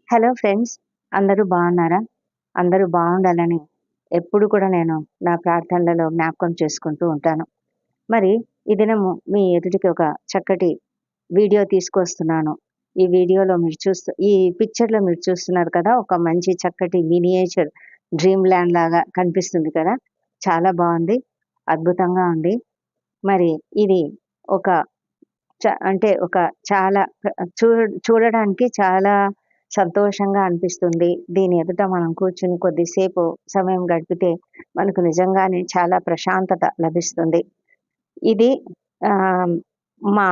Hello friends, అందరూ బాగున్నారా? అందరూ బాగుండాలని ఎప్పుడు కూడా నేను నా ప్రార్థనలలో జ్ఞాపకం చేసుకుంటూ ఉంటాను. మరి ఈ దినము మీ ఎదుటికి ఒక చక్కటి వీడియో తీసుకొస్తున్నాను. ఈ వీడియోలో ఈ పిక్చర్‌లో మీరు చూస్తున్నారు కదా! ఒక మంచి చక్కటి మినియేచర్ డ్రీమ్ ల్యాండ్ లాగా కనిపిస్తుంది కదా! చాలా బావుంది. అద్భుతంగా ఉంది. మరి ఇది ఒక అంటే ఒక చాలా చూడడానికి చాలా సంతోషంగా అనిపిస్తుంది. దీని ఎదుట మనం కూర్చొని కొద్దిసేపు సమయం గడిపితే మనకు నిజంగానే చాలా ప్రశాంతత లభిస్తుంది. ఇది ఆహ్, మా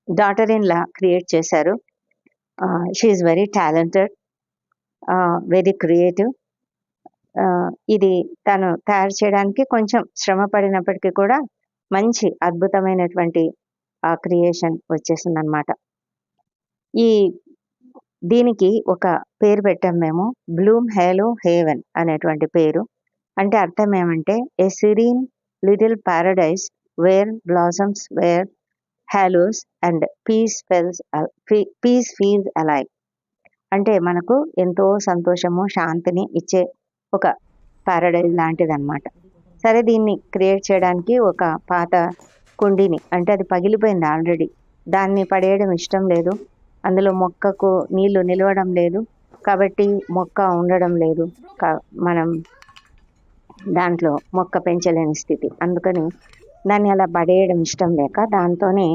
డాటర్ ఇన్ లా క్రియేట్ చేశారు. She is very talented, very creative. ఇది తను తయారు చేయడానికి కొంచెం శ్రమ పడినప్పటికీ కూడా మంచి అద్భుతమైనటువంటి క్రియేషన్ వచ్చేసిందనమాట. ఈ దీనికి ఒక పేరు పెట్టాం మేము. బ్లూమ్ హేలో హేవెన్ అనేటువంటి పేరు. అంటే అర్థం ఏమంటే a serene little paradise where blossoms where hollows and peace feels alive. అంటే మనకు ఎంతో సంతోషము, శాంతిని ఇచ్చే ఒక పారడైజ్ లాంటిదన్నమాట. సరే, దీన్ని క్రియేట్ చేయడానికి ఒక పాత కుండీని, అంటే అది పగిలిపోయింది ఆల్రెడీ, దాన్ని పడేయడం ఇష్టం లేదు. అందులో మొక్కకు నీళ్లు నిలవడం లేదు కాబట్టి మొక్క ఉండడం లేదు. మనం దాంట్లో మొక్క పెంచలేని స్థితి. అందుకని దాన్ని అలా పడేయడం ఇష్టం లేక దాంతోనే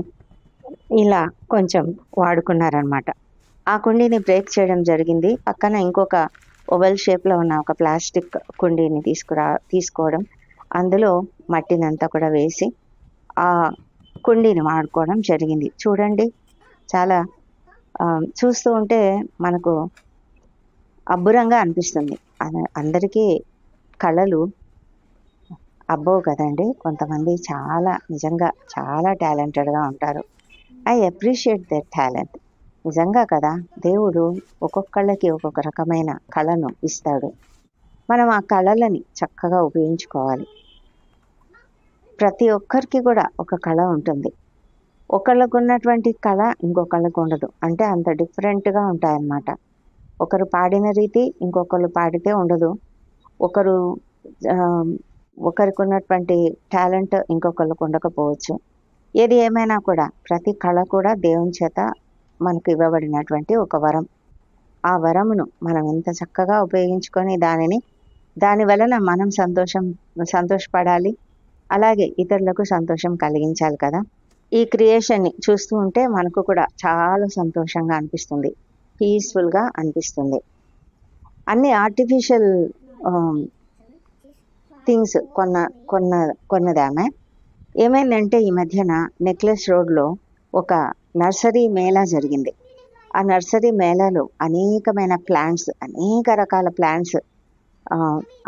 ఇలా కొంచెం వాడుకున్నారనమాట. ఆ కుండీని బ్రేక్ చేయడం జరిగింది. పక్కన ఇంకొక ఓవెల్ షేప్లో ఉన్న ఒక ప్లాస్టిక్ కుండీని తీసుకోవడం, అందులో మట్టినంతా కూడా వేసి ఆ కుండీని వాడుకోవడం జరిగింది. చూడండి, చాలా చూస్తూ ఉంటే మనకు అబ్బురంగా అనిపిస్తుంది. అందరికీ కళలు అబ్బవు కదండి. కొంతమంది నిజంగా చాలా టాలెంటెడ్గా ఉంటారు. I appreciate that talent. నిజంగా కదా, దేవుడు ఒక్కొక్కళ్ళకి ఒక్కొక్క రకమైన కళను ఇస్తాడు. మనం ఆ కళలని చక్కగా ఉపయోగించుకోవాలి. ప్రతి ఒక్కరికి కూడా ఒక కళ ఉంటుంది. ఒకళ్ళకు ఉన్నటువంటి కళ ఇంకొకళ్ళకు ఉండదు. అంటే అంత డిఫరెంట్గా ఉంటాయన్నమాట. ఒకరు పాడిన రీతి ఇంకొకరు పాడితే ఉండదు. ఒకరికి ఉన్నటువంటి టాలెంట్ ఇంకొకళ్ళకు ఉండకపోవచ్చు. ఏది ఏమైనా కూడా ప్రతి కళ కూడా దేవుని చేత మనకు ఇవ్వబడినటువంటి ఒక వరం. ఆ వరమును మనం ఎంత చక్కగా ఉపయోగించుకొని దాని వలన మనం సంతోషపడాలి, అలాగే ఇతరులకు సంతోషం కలిగించాలి కదా. ఈ క్రియేషన్ని చూస్తూ ఉంటే మనకు కూడా చాలా సంతోషంగా అనిపిస్తుంది, పీస్ఫుల్గా అనిపిస్తుంది. అన్ని ఆర్టిఫిషియల్ థింగ్స్ కొన్నదామె. ఏమైందంటే ఈ మధ్యన నెక్లెస్ రోడ్లో ఒక నర్సరీ మేళా జరిగింది. ఆ నర్సరీ మేళాలో అనేకమైన ప్లాంట్స్, అనేక రకాల ప్లాంట్స్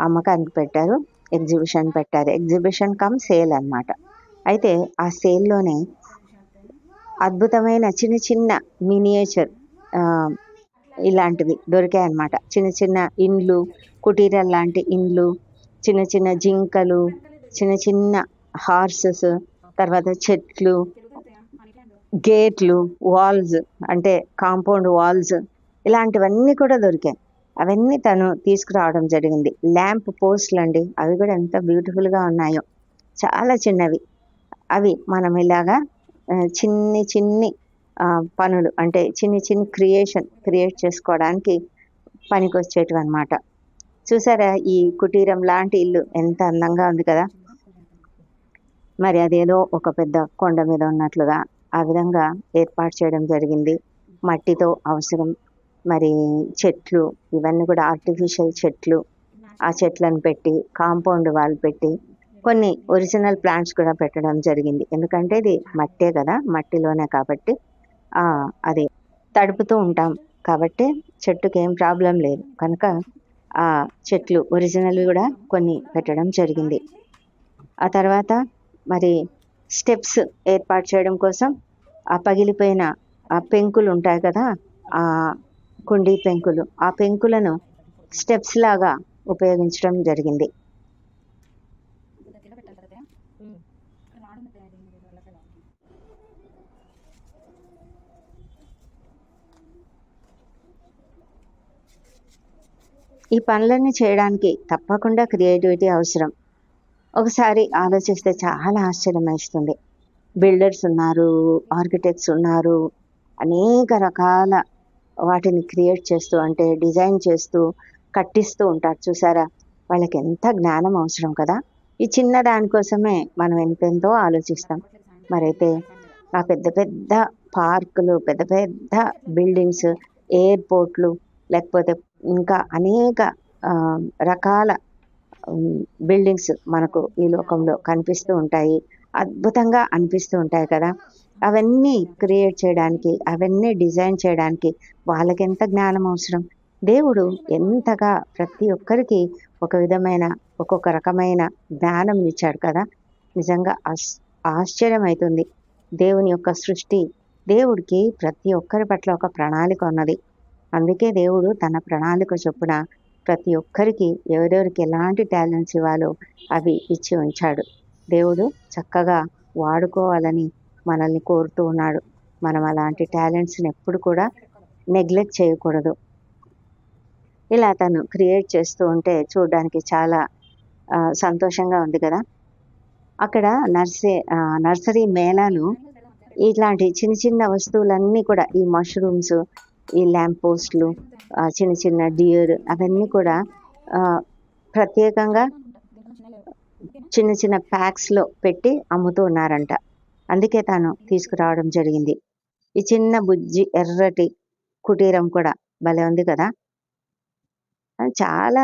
అమ్మకానికి పెట్టారు. ఎగ్జిబిషన్ కమ్ సేల్ అన్నమాట. అయితే ఆ సేల్లోనే అద్భుతమైన చిన్న చిన్న మినియేచర్ ఇలాంటివి దొరికాయన్నమాట. చిన్న చిన్న ఇండ్లు, కుటీరాల లాంటి ఇండ్లు, చిన్న చిన్న జింకలు, చిన్న చిన్న హార్సెస్, తర్వాత చెట్లు, గేట్లు, వాల్స్, అంటే కాంపౌండ్ వాల్స్, ఇలాంటివన్నీ కూడా దొరికాయి. అవన్నీ తను తీసుకురావడం జరిగింది. ల్యాంప్ పోస్ట్లు అండి, అవి కూడా ఎంత బ్యూటిఫుల్గా ఉన్నాయో, చాలా చిన్నవి. అవి మనం ఇలాగా చిన్ని పనులు, అంటే చిన్ని క్రియేట్ చేసుకోవడానికి పనికొచ్చేటివి అనమాట. చూసారా, ఈ కుటీరం లాంటి ఇల్లు ఎంత అందంగా ఉంది కదా. మరి అదేదో ఒక పెద్ద కొండ మీద ఉన్నట్లుగా ఆ విధంగా ఏర్పాటు చేయడం జరిగింది. మట్టితో అవసరం, మరి చెట్లు, ఇవన్నీ కూడా ఆర్టిఫిషియల్ చెట్లు. ఆ చెట్లను పెట్టి కాంపౌండ్ వాల్ పెట్టి కొన్ని ఒరిజినల్ ప్లాంట్స్ కూడా పెట్టడం జరిగింది. ఎందుకంటే ఇది మట్టే కదా, మట్టిలోనే కాబట్టి అది తడుపుతూ ఉంటాం కాబట్టి చెట్టుకి ఏం ప్రాబ్లం లేదు కనుక ఆ చెట్లు ఒరిజినల్ కూడా కొన్ని పెట్టడం జరిగింది. ఆ తర్వాత మరి స్టెప్స్ ఏర్పాటు చేయడం కోసం ఆ పగిలిపోయిన ఆ పెంకులు ఉంటాయి కదా, ఆ కుండీ పెంకులు, ఆ పెంకులను స్టెప్స్ లాగా ఉపయోగించడం జరిగింది. ఈ పనులన్నీ చేయడానికి తప్పకుండా క్రియేటివిటీ అవసరం. ఒకసారి ఆలోచిస్తే చాలా ఆశ్చర్యమేస్తుంది. బిల్డర్స్ ఉన్నారు, ఆర్కిటెక్ట్స్ ఉన్నారు, అనేక రకాల వాటిని క్రియేట్ చేస్తూ అంటే డిజైన్ చేస్తూ కట్టిస్తూ ఉంటారు చూసారా? వాళ్ళకి ఎంత జ్ఞానం అవసరం కదా! ఈ చిన్న దానికోసమే మనం ఎంతెంతో ఆలోచిస్తాం. మరైతే ఆ పెద్ద పెద్ద పార్కులు, పెద్ద పెద్ద బిల్డింగ్స్, ఎయిర్‌పోర్ట్‌లు లేకపోతే ఇంకా అనేక రకాల బిల్డింగ్స్ మనకు ఈ లోకంలో కనిపిస్తూ ఉంటాయి. అద్భుతంగా అనిపిస్తూ ఉంటాయి కదా! అవన్నీ క్రియేట్ చేయడానికి, అవన్నీ డిజైన్ చేయడానికి వాళ్ళకెంత జ్ఞానం అవసరం. దేవుడు ఎంతగా ప్రతి ఒక్కరికి ఒక విధమైన, ఒక్కొక్క రకమైన జ్ఞానం ఇచ్చాడు కదా! నిజంగా ఆశ్చర్యమైతుంది. దేవుని యొక్క సృష్టి, దేవుడికి ప్రతి ఒక్కరి పట్ల ఒక ప్రణాళిక ఉన్నది. అందుకే దేవుడు తన ప్రణాళిక చొప్పున ప్రతి ఒక్కరికి ఎవరెవరికి ఎలాంటి టాలెంట్స్ ఇవ్వాలో అవి ఇచ్చి ఉంచాడు. దేవుడు చక్కగా వాడుకోవాలని మనల్ని కోరుతూ ఉన్నాడు. మనం అలాంటి టాలెంట్స్‌ని ఎప్పుడు కూడా నెగ్లెక్ట్ చేయకూడదు. ఇలా తను క్రియేట్ చేస్తూ ఉంటే చూడడానికి చాలా సంతోషంగా ఉంది కదా! అక్కడ నర్సరీ మేళాలు ఇట్లాంటి చిన్న చిన్న వస్తువులన్నీ కూడా ఈ మష్రూమ్స్, ఈ ల్యాంప్ పోస్ట్‌లు, చిన్న చిన్న డియర్ అవన్నీ కూడా ప్రత్యేకంగా చిన్న చిన్న ప్యాక్స్‌లో పెట్టి అమ్ముతూ ఉన్నారంట. అందుకే తాను తీసుకురావడం జరిగింది. ఈ చిన్న బుజ్జి ఎర్రటి కుటీరం కూడా భలే ఉంది కదా! చాలా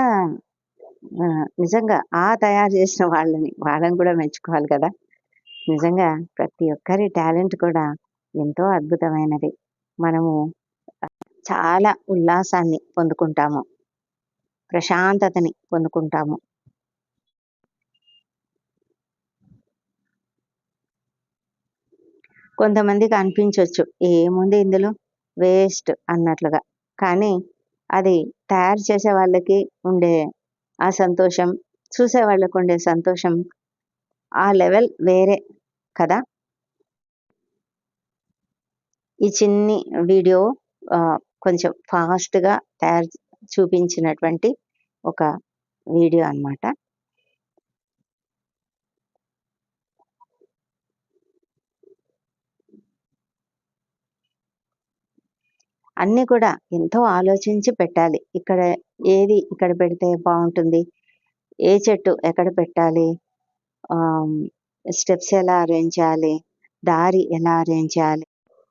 నిజంగా తయారు చేసిన వాళ్ళని కూడా మెచ్చుకోవాలి కదా! నిజంగా ప్రతి ఒక్కరి టాలెంట్ కూడా ఎంతో అద్భుతమైనది. మనము చాలా ఉల్లాసాన్ని పొందుకుంటాము. ప్రశాంతతని పొందుకుంటాము. కొంతమందికి అనిపించొచ్చు ఏముంది ఇందులో వేస్ట్ అన్నట్లుగా. కానీ అది తయారు చేసే వాళ్ళకి ఉండే ఆ సంతోషం, చూసే వాళ్ళకు ఉండే సంతోషం ఆ లెవెల్ వేరే కదా! ఈ చిన్ని వీడియో కొంచెం ఫాస్ట్‌గా చూపించినటువంటి ఒక వీడియో అన్నమాట. అన్నీ కూడా ఎంతో ఆలోచించి పెట్టాలి. ఇక్కడ పెడితే బావుంటుంది? ఏ చెట్టు ఎక్కడ పెట్టాలి? స్టెప్స్ ఎలా అరేంజ్ చేయాలి? దారి ఎలా అరేంజ్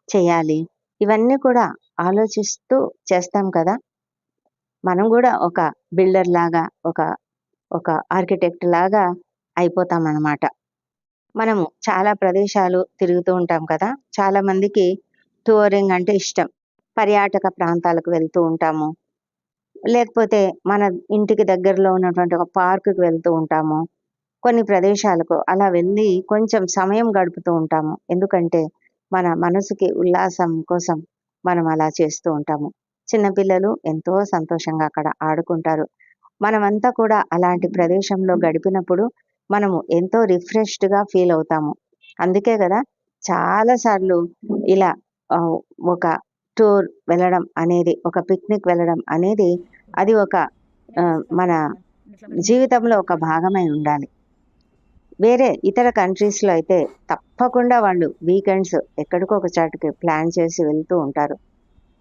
చేయాలి? ఇవన్నీ కూడా ఆలోచిస్తూ చేస్తాం కదా! మనం గూడా ఒక బిల్డర్ లాగా, ఒక ఆర్కిటెక్ట్ లాగా అయిపోతామనమాట. మనము చాలా ప్రదేశాలు తిరుగుతూ ఉంటాం కదా! చాలా మందికి టూరింగ్ అంటే ఇష్టం. పర్యాటక ప్రాంతాలకు వెళ్తూ ఉంటాము. లేకపోతే మన ఇంటికి దగ్గరలో ఉన్నటువంటి ఒక పార్క్‌కి వెళ్తూ ఉంటాము. కొన్ని ప్రదేశాలకు అలా వెళ్ళి కొంచెం సమయం గడుపుతూ ఉంటాము. ఎందుకంటే మన మనసుకి ఉల్లాసం కోసం మనం అలా చేస్తూ ఉంటాము. చిన్నపిల్లలు ఎంతో సంతోషంగా అక్కడ ఆడుకుంటారు. మనమంతా కూడా అలాంటి ప్రదేశంలో గడిపినప్పుడు మనము ఎంతో రిఫ్రెష్డ్‌గా ఫీల్ అవుతాము. అందుకే గదా! చాలా సార్లు ఇలా ఒక టూర్ వెళ్ళడం అనేది, ఒక పిక్నిక్ వెళ్ళడం అనేది అది ఒక మన జీవితంలో ఒక భాగమై ఉండాలి. వేరే ఇతర కంట్రీస్‌లో అయితే తప్పకుండా వాళ్ళు వీకెండ్స్ ఎక్కడికో ఒక చోటుకి ప్లాన్ చేసి వెళ్తూ ఉంటారు.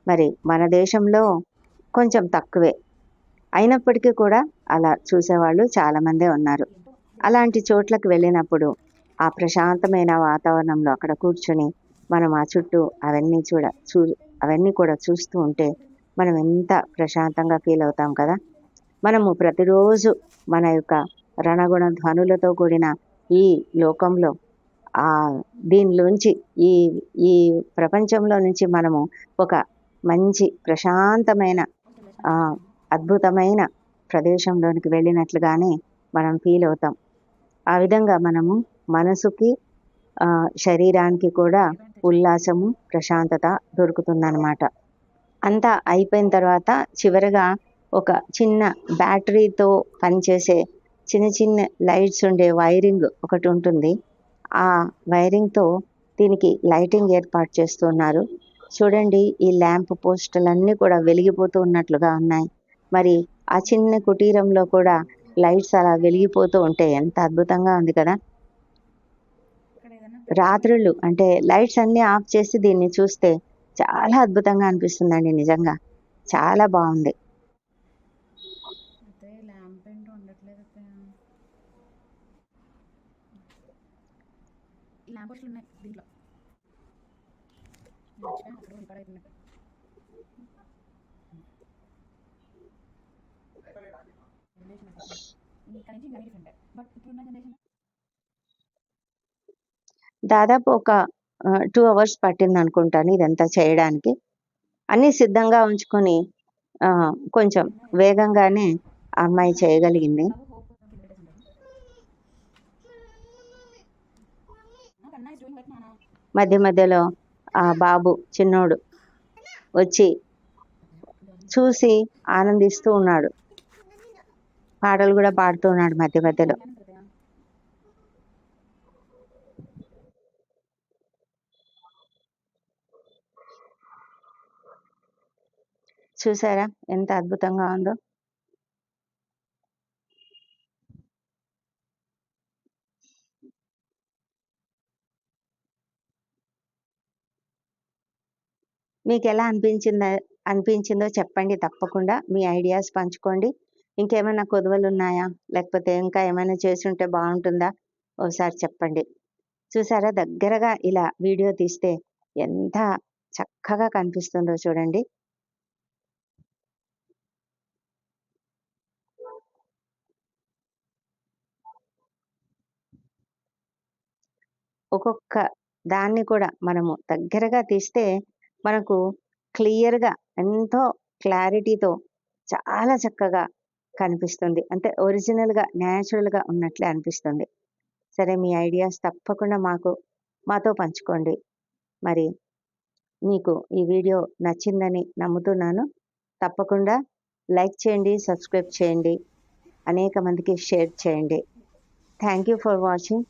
మరి మన దేశంలో కొంచెం తక్కువే. అయినప్పటికీ కూడా అలా చూసేవాళ్ళు చాలామందే ఉన్నారు. అలాంటి చోట్లకు వెళ్ళినప్పుడు ఆ ప్రశాంతమైన వాతావరణంలో అక్కడ కూర్చొని మనం ఆ చుట్టూ అవన్నీ కూడా చూస్తూ ఉంటే మనం ఎంత ప్రశాంతంగా ఫీల్ అవుతాం కదా! మనము ప్రతిరోజు మన యొక్క రణగుణ ధ్వనులతో కూడిన ఈ లోకంలో దీనిలోంచి ఈ ఈ ప్రపంచంలో నుంచి మనము ఒక మంచి ప్రశాంతమైన అద్భుతమైన ప్రదేశంలోనికి వెళ్ళినట్లుగానే మనం ఫీల్ అవుతాం. ఆ విధంగా మనము మనసుకి, శరీరానికి కూడా ఉల్లాసము, ప్రశాంతత దొరుకుతుందనమాట. అంతా అయిపోయిన తర్వాత చివరగా ఒక చిన్న బ్యాటరీతో పనిచేసే చిన్న చిన్న లైట్స్ ఉండే వైరింగ్ ఒకటి ఉంటుంది. ఆ వైరింగ్‌తో దీనికి లైటింగ్ ఏర్పాటు చేస్తున్నారు. చూడండి ఈ ల్యాంప్ పోస్టులన్నీ కూడా వెలిగిపోతూ ఉన్నట్లుగా ఉన్నాయి. మరి ఆ చిన్న కుటీరంలో కూడా లైట్స్ అలా వెలిగిపోతూ ఉంటే ఎంత అద్భుతంగా ఉంది కదా. రాత్రుళ్ళు అంటే లైట్స్ అన్నీ ఆఫ్ చేసి దీన్ని చూస్తే చాలా అద్భుతంగా అనిపిస్తుందండి. నిజంగా చాలా బాగుంది. దాదాపు ఒక 2 అవర్స్ పట్టిందనుకుంటాను ఇదంతా చేయడానికి. అన్నీ సిద్ధంగా ఉంచుకొని కొంచెం వేగంగానే ఆ అమ్మాయి చేయగలిగింది. మధ్య మధ్యలో ఆ బాబు చిన్నోడు వచ్చి చూసి ఆనందిస్తూ ఉన్నాడు. పాటలు కూడా పాడుతూ ఉన్నాడు మధ్య మధ్యలో. చూసారా ఎంత అద్భుతంగా ఉందో. మీకెలా అనిపించిందో చెప్పండి తప్పకుండా. మీ ఐడియాస్ పంచుకోండి. ఇంకేమైనా కొదువలున్నాయా? లేకపోతే ఇంకా ఏమైనా చేసుంటే బావుంటుందా? ఓసారి చెప్పండి. చూసారా దగ్గరగా ఇలా వీడియో తీస్తే ఎంత చక్కగా కనిపిస్తుందో చూడండి. ఒక్కొక్క దాన్ని కూడా మనము దగ్గరగా తీస్తే మనకు క్లియర్‌గా ఎంతో క్లారిటీతో చాలా చక్కగా కనిపిస్తుంది. అంటే ఒరిజినల్‌గా, నేచురల్‌గా ఉన్నట్లే అనిపిస్తుంది. సరే మీ ఐడియాస్ తప్పకుండా మాతో పంచుకోండి. మరి మీకు ఈ వీడియో నచ్చిందని నమ్ముతున్నాను. తప్పకుండా లైక్ చేయండి, సబ్స్క్రైబ్ చేయండి. అనేక మందికి షేర్ చేయండి. Thank you for watching.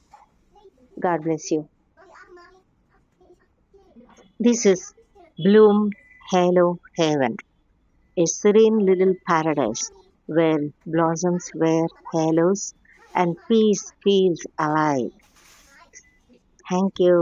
God bless you. This is Bloom Halo Haven, a serene little paradise where blossoms wear halos and peace feels alive. Thank you.